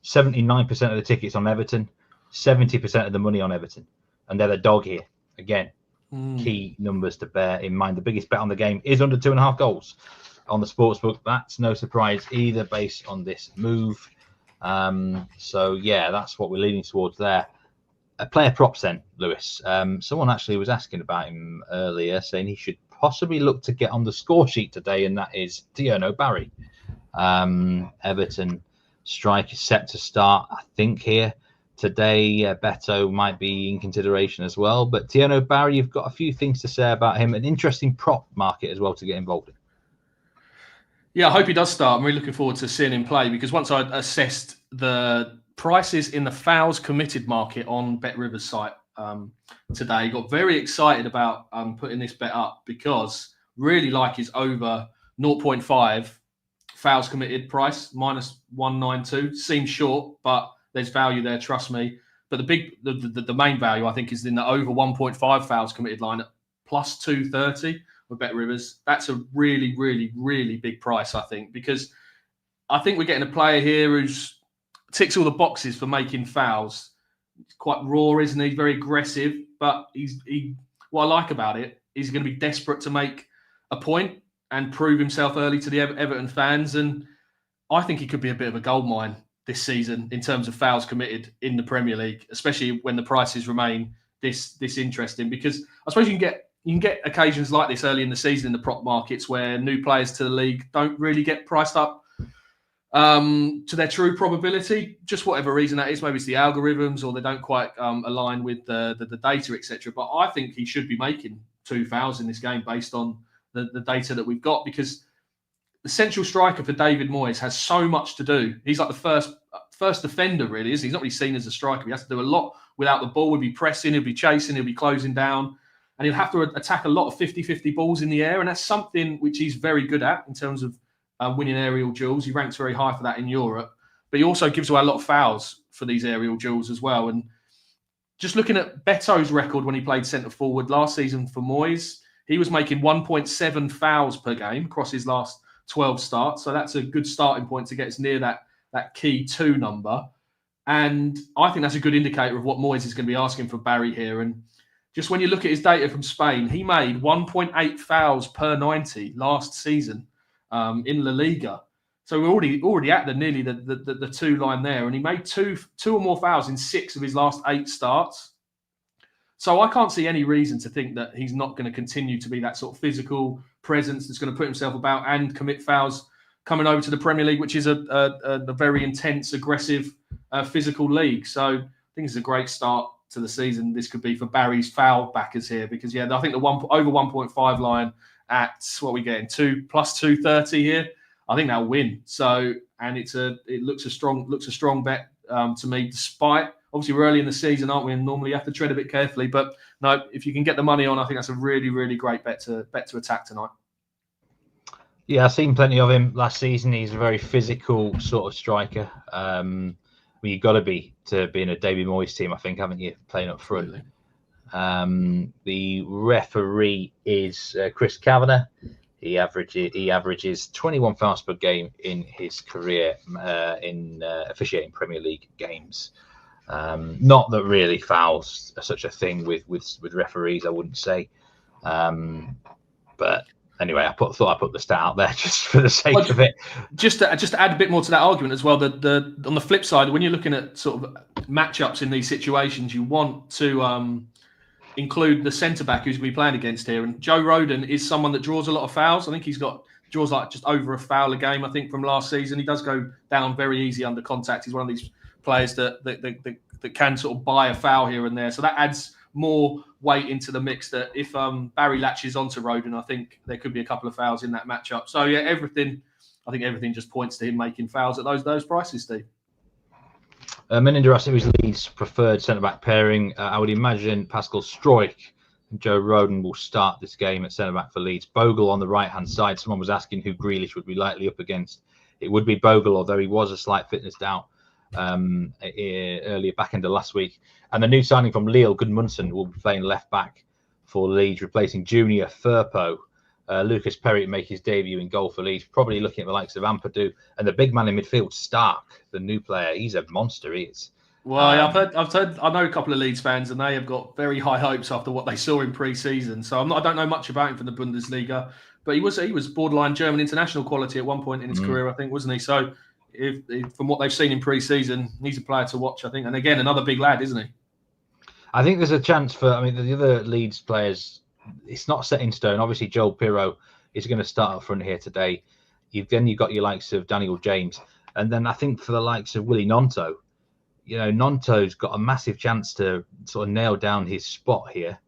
79% of the tickets on Everton, 70% of the money on Everton, and they're the dog here. Again, key numbers to bear in mind. The biggest bet on the game is under 2.5 goals on the sportsbook. That's no surprise either, based on this move. So yeah, that's what we're leaning towards there. A player props then, Lewis. Someone actually was asking about him earlier, saying he should possibly look to get on the score sheet today, and that is Tierno Barry. Everton strike is set to start, I think, here today. Beto might be in consideration as well, but Tierno Barry, you've got a few things to say about him. An interesting prop market as well to get involved in. Yeah, I hope he does start. I'm really looking forward to seeing him play, because once I assessed the prices in the fouls committed market on BetRivers site today, got very excited about putting this bet up, because really like his over 0.5 fouls committed price, minus 192. Seems short, but there's value there, trust me. But the main value, I think, is in the over 1.5 fouls committed line at plus 230 with BetRivers. That's a really, really, really big price, I think, because I think we're getting a player here who's ticks all the boxes for making fouls. He's quite raw, isn't he? Very aggressive, but what I like about it is he's going to be desperate to make a point and prove himself early to the Everton fans. And I think he could be a bit of a goldmine this season in terms of fouls committed in the Premier League, especially when the prices remain this interesting. Because I suppose you can get occasions like this early in the season in the prop markets where new players to the league don't really get priced up to their true probability, just whatever reason that is. Maybe it's the algorithms, or they don't quite align with the data, etc. But I think he should be making 2 fouls in this game based on the data that we've got, because the central striker for David Moyes has so much to do. He's like the first defender, really, isn't he? He's not really seen as a striker. He has to do a lot without the ball. He'll be pressing, he'll be chasing, he'll be closing down, and he'll have to attack a lot of 50-50 balls in the air, and that's something which he's very good at in terms of winning aerial duels. He ranks very high for that in Europe. but he also gives away a lot of fouls for these aerial duels as well. And just looking at Beto's record when he played centre forward last season for Moyes, he was making 1.7 fouls per game across his last 12 starts. So that's a good starting point to get us near that key 2 number. And I think that's a good indicator of what Moyes is going to be asking for Barry here. And just when you look at his data from Spain, he made 1.8 fouls per 90 last season in La Liga. So we're already at nearly the 2 line there. And he made two or more fouls in 6 of his last 8 starts. So I can't see any reason to think that he's not going to continue to be that sort of physical presence that's going to put himself about and commit fouls coming over to the Premier League, which is a very intense, aggressive, physical league. So I think it's a great start to the season. This could be for Barry's foul backers here because, I think the over 1.5 line at what we getting 2 plus 230 here. I think they'll win. So, and it looks a strong bet to me, despite obviously we're early in the season, aren't we? And normally you have to tread a bit carefully. But no, if you can get the money on, I think that's a really, really great bet to attack tonight. Yeah, I've seen plenty of him last season. He's a very physical sort of striker. You've got to be in a David Moyes team, I think, haven't you? Playing up front. The referee is Chris Kavanagh. He averages 21 fouls per game in his career in officiating Premier League games. Not that really fouls are such a thing with referees, I wouldn't say. But anyway, I thought I'd put the stat out there just for the sake of it. Just to add a bit more to that argument as well, on the flip side, when you're looking at sort of matchups in these situations, you want to include the centre-back who's going to be playing against here. And Joe Rodon is someone that draws a lot of fouls. I think draws like just over a foul a game, I think, from last season. He does go down very easy under contact. He's one of these players that can sort of buy a foul here and there. So that adds more weight into the mix that if Barry latches onto Rodon, I think there could be a couple of fouls in that matchup. So yeah, everything just points to him making fouls at those prices, Steve. Meninder asked if his Leeds preferred centre-back pairing. I would imagine Pascal Struijk and Joe Rodon will start this game at centre-back for Leeds. Bogle on the right-hand side. Someone was asking who Grealish would be likely up against. It would be Bogle, although he was a slight fitness doubt earlier back end of last week. And the new signing from Lille, Gudmundsson, will be playing left-back for Leeds, replacing Junior Firpo. Lucas Perry to make his debut in goal for Leeds, probably looking at the likes of Ampadu and the big man in midfield, Stark, the new player. He's a monster, he is. Well, I've heard. I know a couple of Leeds fans, and they have got very high hopes after what they saw in pre-season. So I don't know much about him from the Bundesliga, but he was borderline German international quality at one point in his career, I think, wasn't he? So from what they've seen in pre-season, he's a player to watch, I think. And again, another big lad, isn't he? I think there's a chance for. I mean, the other Leeds players. It's not set in stone. Obviously, Joel Pirro is going to start up front here today. You've got your likes of Daniel James. And then I think for the likes of Willie Gnonto, Gnonto's got a massive chance to sort of nail down his spot here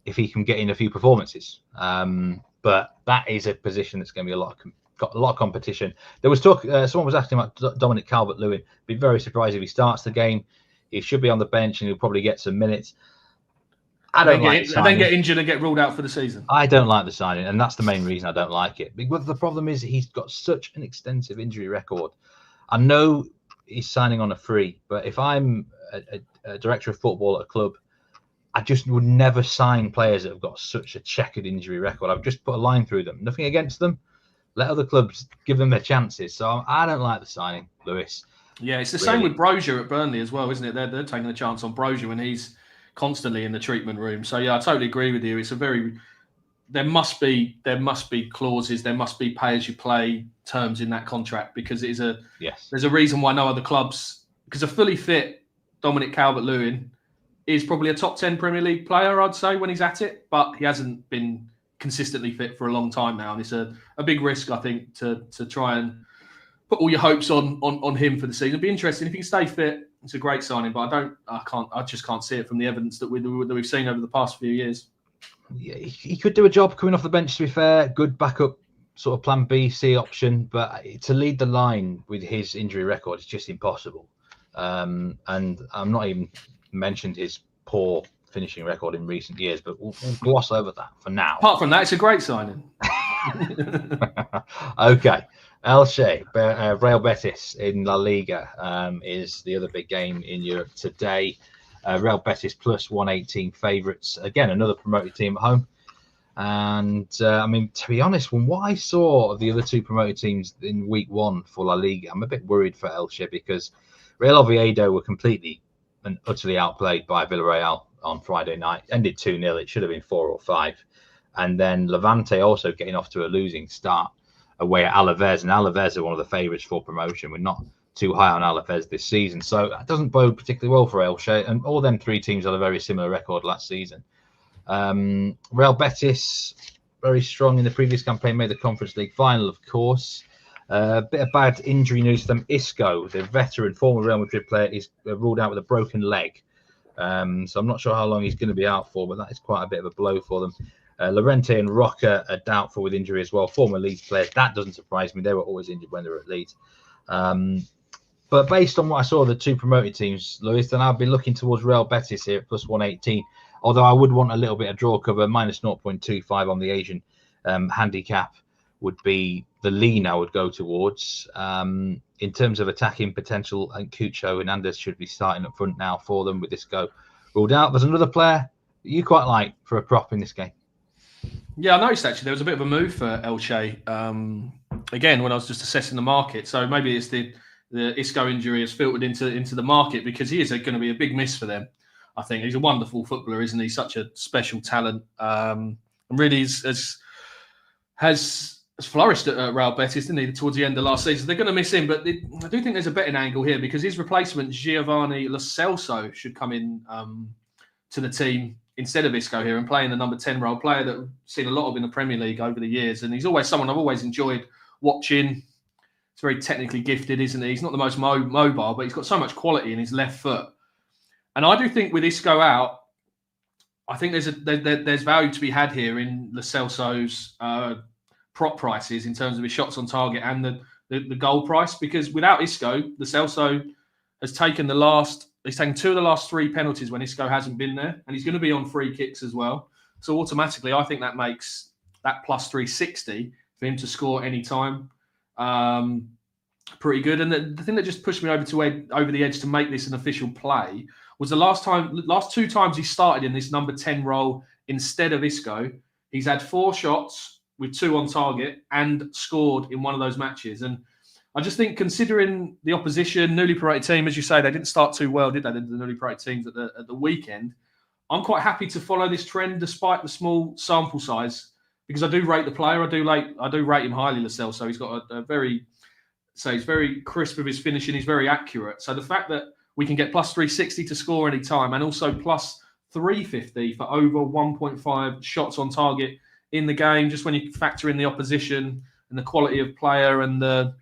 if he can get in a few performances. But that is a position that's going to be got a lot of competition. There was talk, someone was asking about Dominic Calvert-Lewin. Be very surprised if he starts the game. He should be on the bench and he'll probably get some minutes. I don't like the signing. Then get injured and get ruled out for the season. I don't like the signing, and that's the main reason I don't like it. But the problem is he's got such an extensive injury record. I know he's signing on a free, but if I'm a director of football at a club, I just would never sign players that have got such a checkered injury record. I've just put a line through them. Nothing against them. Let other clubs give them their chances. So I don't like the signing, Lewis. Yeah, it's the same with Brozier at Burnley as well, isn't it? They're taking a chance on Brozier when he's constantly in the treatment room. So yeah, I totally agree with you. It's there must be clauses, there must be pay as you play terms in that contract because there's a reason why no other clubs, because a fully fit Dominic Calvert-Lewin is probably a top 10 Premier League player, I'd say, when he's at it, but he hasn't been consistently fit for a long time now, and it's a big risk, I think, to try and put all your hopes on him for the season. It'd be interesting if he can stay fit. It's a great signing, but I just can't see it from the evidence that we've seen over the past few years. Yeah, he could do a job coming off the bench, to be fair. Good backup sort of plan B, C option, but to lead the line with his injury record is just impossible. And I'm not even mentioned his poor finishing record in recent years, but we'll gloss over that for now. Apart from that, it's a great signing. Okay. Elche, Real Betis in La Liga is the other big game in Europe today. Real Betis plus 118 favourites. Again, another promoted team at home. And I mean, to be honest, from what I saw of the other two promoted teams in week one for La Liga, I'm a bit worried for Elche because Real Oviedo were completely and utterly outplayed by Villarreal on Friday night. Ended 2-0. It should have been 4 or 5. And then Levante also getting off to a losing start away at Alaves. And Alaves are one of the favourites for promotion. We're not too high on Alaves this season. So that doesn't bode particularly well for Elche. And all them three teams had a very similar record last season. Real Betis, very strong in the previous campaign, made the Conference League final, of course. A bit of bad injury news for them. Isco, the veteran, former Real Madrid player, is ruled out with a broken leg. So I'm not sure how long he's going to be out for, but that is quite a bit of a blow for them. Llorente and Roca are doubtful with injury as well. Former Leeds players. That doesn't surprise me. They were always injured when they were at Leeds. But based on what I saw of the two promoted teams, Lewis, then I'll be looking towards Real Betis here at plus 118. Although I would want a little bit of draw cover, minus 0.25 on the Asian handicap would be the lean I would go towards. In terms of attacking potential, and Cucho and Hernandez should be starting up front now for them with this go ruled out. There's another player that you quite like for a prop in this game. Yeah, I noticed actually there was a bit of a move for Elche again when I was just assessing the market. So maybe it's the Isco injury has filtered into the market because he is going to be a big miss for them. I think he's a wonderful footballer, isn't he? Such a special talent, and really has flourished at Real Betis, didn't he? Towards the end of last season, they're going to miss him, but I do think there's a betting angle here because his replacement Giovanni Lo Celso should come in to the team instead of Isco here and playing the number 10 role, player that I've seen a lot of in the Premier League over the years, and he's always someone I've always enjoyed watching. He's very technically gifted, isn't he? He's not the most mobile, but he's got so much quality in his left foot. And I do think with Isco out, I think there's value to be had here in Lo Celso's prop prices in terms of his shots on target and the goal price. Because without Isco, Lo Celso has taken he's taken 2 of the last 3 penalties when Isco hasn't been there, and he's going to be on free kicks as well. So automatically, I think that makes that plus 360 for him to score any time pretty good. And the thing that just pushed me over the edge to make this an official play was the last 2 times he started in this number 10 role instead of Isco, he's had 4 shots with 2 on target and scored in one of those matches. And I just think, considering the opposition, newly promoted team, as you say, they didn't start too well, did they? The newly promoted teams at the weekend. I'm quite happy to follow this trend despite the small sample size because I do rate the player. I do rate him highly, Lo Celso. He's got he's very crisp with his finishing. He's very accurate. So the fact that we can get plus 360 to score any time and also plus 350 for over 1.5 shots on target in the game, just when you factor in the opposition and the quality of player and the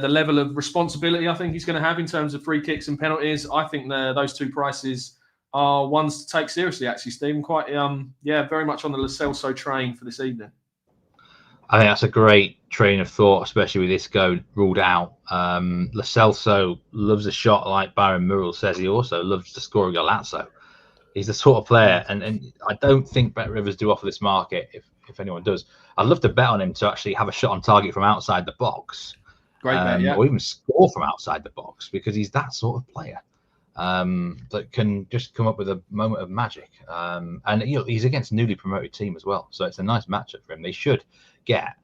level of responsibility I think he's going to have in terms of free kicks and penalties. I think those 2 prices are ones to take seriously, actually, Stephen. Quite, very much on the Lo Celso train for this evening. I think that's a great train of thought, especially with Isco ruled out. Lo Celso loves a shot like Byron Murrell says. He also loves to score a golazo. He's the sort of player, and I don't think Bet Rivers do offer this market, if anyone does. I'd love to bet on him to actually have a shot on target from outside the box. Great bet, yeah. Or even score from outside the box, because he's that sort of player that can just come up with a moment of magic. And he's against a newly promoted team as well, so it's a nice matchup for him. They should get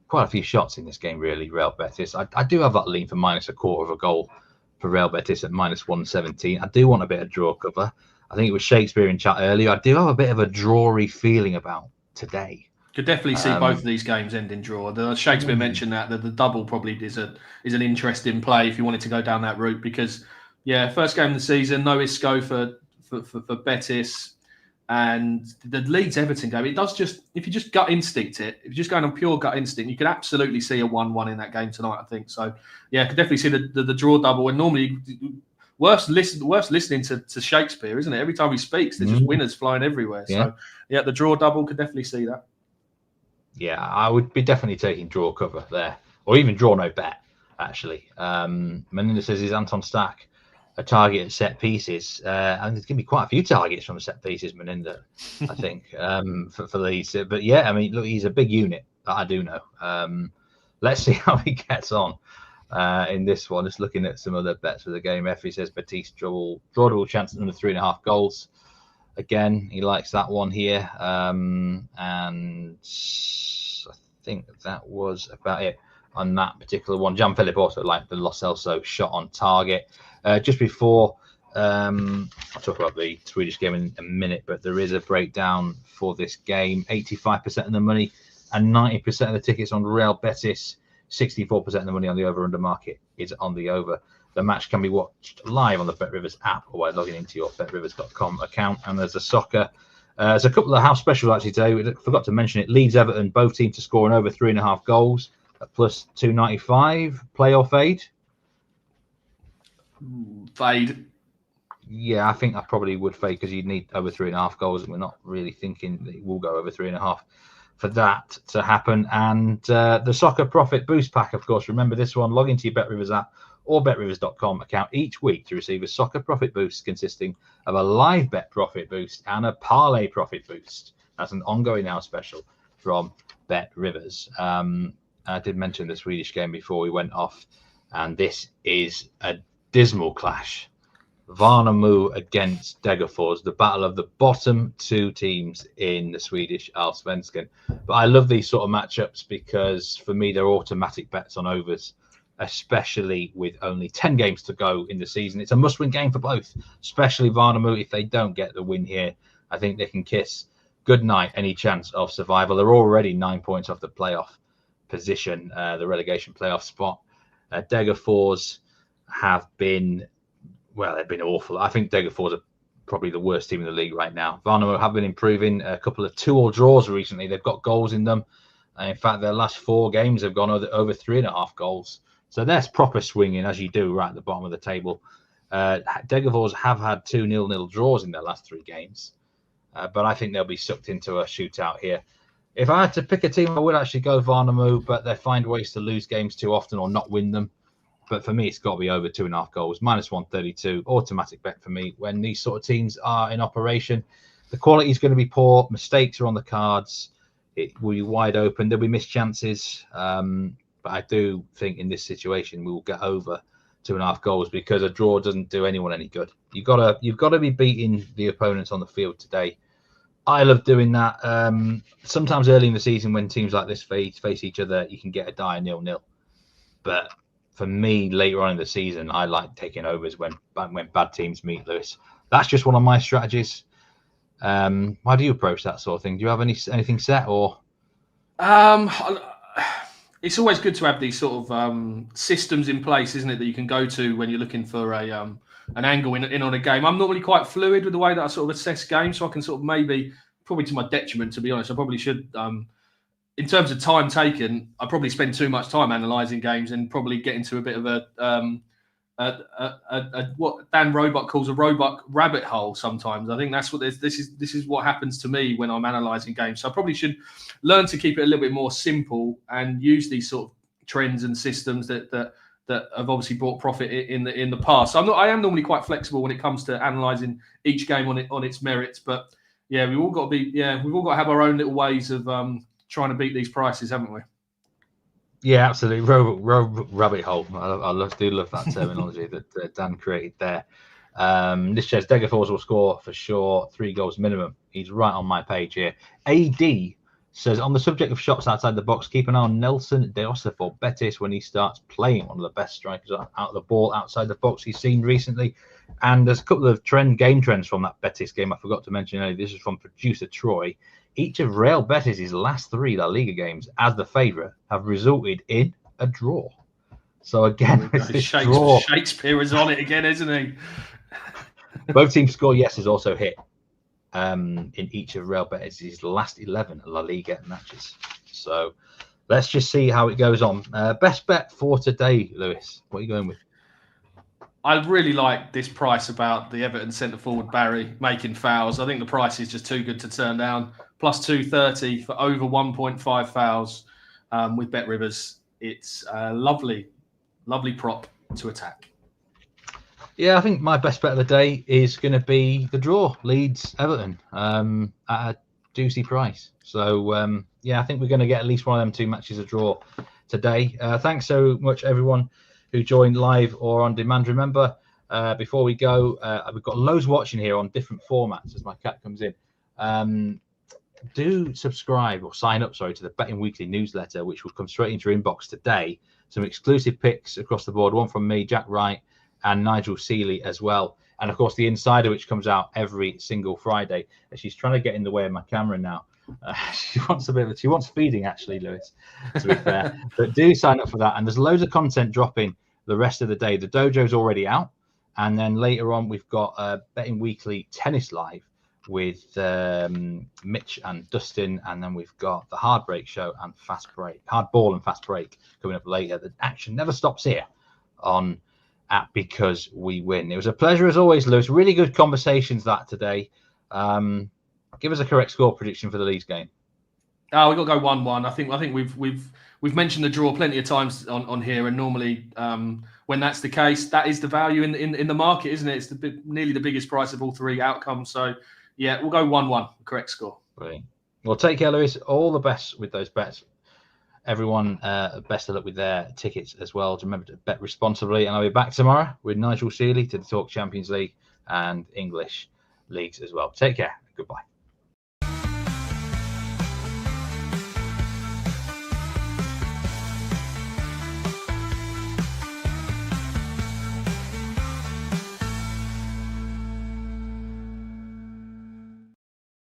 quite a few shots in this game, really, Real Betis. I do have that lean for minus a quarter of a goal for Real Betis at minus 117. I do want a bit of draw cover. I think it was Shakespeare in chat earlier. I do have a bit of a drawy feeling about today. Could definitely see both of these games end in draw. The Shakespeare mentioned that the double probably is an interesting play if you wanted to go down that route because, first game of the season, no Isco for Betis. And the Leeds Everton game, it does just, if you just gut instinct it, if you're just going on pure gut instinct, you could absolutely see a 1-1 in that game tonight, I think. So, I could definitely see the draw double. And normally, worse listening to Shakespeare, isn't it? Every time he speaks, there's just winners flying everywhere. Yeah. So, the draw double could definitely see that. Yeah, I would be definitely taking draw cover there, or even draw no bet, actually. Meninda says, is Anton Stack a target at set pieces? And there's going to be quite a few targets from the set pieces, Meninda, I think, for these. But yeah, I mean, look, he's a big unit, that I do know. let's see how he gets on in this one. Just looking at some of the bets for the game. Effie says Betis drawable chance at under 3.5 goals. Again, he likes that one here. And I think that was about it on that particular one. Jan-Philipp also liked the Lo Celso shot on target. Just before, I'll talk about the Swedish game in a minute, but there is a breakdown for this game. 85% of the money and 90% of the tickets on Real Betis. 64% of the money on the over-under market is on the over. The match can be watched live on the BetRivers app or by logging into your betrivers.com account. And there's a soccer. There's a couple of house specials actually today. We forgot to mention it. Leeds, Everton, both teams to score an over 3.5 goals at plus 295. Play or fade? Fade. Yeah, I think I probably would fade because you'd need over 3.5 goals. And we're not really thinking that it will go over 3.5 for that to happen. And the Soccer Profit Boost Pack, of course, remember this one. Log into your BetRivers app or betrivers.com account each week to receive a Soccer Profit Boost consisting of a live bet profit boost and a parlay profit boost. That's an ongoing now special from BetRivers. I did mention the Swedish game before we went off, and this is a dismal clash. Varnamo against Degerfors, the battle of the bottom two teams in the Swedish Allsvenskan. But I love these sort of matchups because for me, they're automatic bets on overs, especially with only 10 games to go in the season. It's a must-win game for both, especially Varnamo. If they don't get the win here, I think they can kiss goodnight any chance of survival. They're already 9 points off the playoff position, the relegation playoff spot. Degerfors have been... well, they've been awful. I think Degerfors are probably the worst team in the league right now. Varnamo have been improving. A couple of 2-2 draws recently. They've got goals in them. In fact, their last 4 games have gone over 3.5 goals. So that's proper swinging, as you do right at the bottom of the table. Degerfors have had 2 0-0 draws in their last 3 games. But I think they'll be sucked into a shootout here. If I had to pick a team, I would actually go Varnamo, but they find ways to lose games too often or not win them. But for me, it's got to be over 2.5 goals, minus 132, automatic bet for me. When these sort of teams are in operation, the quality is going to be poor. Mistakes are on the cards. It will be wide open. There'll be missed chances. But I do think in this situation, we will get over 2.5 goals because a draw doesn't do anyone any good. You've got to be beating the opponents on the field today. I love doing that. Sometimes early in the season, when teams like this face each other, you can get a dire 0-0. But for me, later on in the season, I like taking overs when bad teams meet, Lewis. That's just one of my strategies. How do you approach that sort of thing? Do you have anything set or? It's always good to have these sort of systems in place, isn't it, that you can go to when you're looking for an angle in on a game. I'm normally quite fluid with the way that I sort of assess games, so I can sort of maybe, probably to my detriment, to be honest, I probably should. In terms of time taken, I probably spend too much time analysing games and probably get into a bit of what Dan Roebuck calls a Roebuck rabbit hole sometimes. I think that's what this is what happens to me when I'm analysing games. So I probably should learn to keep it a little bit more simple and use these sort of trends and systems that have obviously brought profit in the past. So I am normally quite flexible when it comes to analysing each game on its merits. But yeah, we've all got to have our own little ways of trying to beat these prices, haven't we? Yeah, absolutely. Rabbit hole. I do love that terminology that Dan created there. This says Degerfors will score for sure 3 goals minimum. He's right on my page here. AD says, on the subject of shots outside the box, keep an eye on Nelson Deosa for Betis when he starts playing. One of the best strikers out of the ball outside the box he's seen recently. And there's a couple of game trends from that Betis game I forgot to mention earlier. This is from producer Troy. Each of Real Betis' last 3 La Liga games as the favourite have resulted in a draw. So again, draw. Shakespeare is on it again, isn't he? Both teams score yeses also hit in each of Real Betis' last 11 La Liga matches. So let's just see how it goes on. Best bet for today, Lewis. What are you going with? I really like this price about the Everton centre-forward Barry making fouls. I think the price is just too good to turn down. Plus 230 for over 1.5 fouls with BetRivers. It's a lovely prop to attack. Yeah, I think my best bet of the day is going to be the draw, Leeds Everton, at a juicy price. So, yeah, I think we're going to get at least one of them 2 matches a draw today. Thanks so much, everyone who joined live or on demand. Remember, before we go, we've got loads watching here on different formats as my cat comes in. Do subscribe or sign up, to the Betting Weekly newsletter, which will come straight into your inbox today. Some exclusive picks across the board, one from me, Jack Wright, and Nigel Seeley as well. And of course, the Insider, which comes out every single Friday. She's trying to get in the way of my camera now. She wants feeding, actually, Lewis, to be fair. But do sign up for that. And there's loads of content dropping the rest of the day. The dojo's already out. And then later on, we've got Betting Weekly Tennis Live with Mitch and Dustin, and then we've got the Hard Ball and Fast Break coming up later. The action never stops here on at Because We Win. It was a pleasure as always, Lewis. Really good conversations that today. Give us a correct score prediction for the Leeds game. We've got to go 1-1. I think we've mentioned the draw plenty of times on here, and normally when that's the case, that is the value in the market, isn't it? It's nearly the biggest price of all three outcomes. So yeah, we'll go 1-1, correct score. Brilliant. Well, take care, Lewis. All the best with those bets. Everyone, best of luck with their tickets as well. Remember to bet responsibly. And I'll be back tomorrow with Nigel Seeley to talk Champions League and English leagues as well. Take care. Goodbye.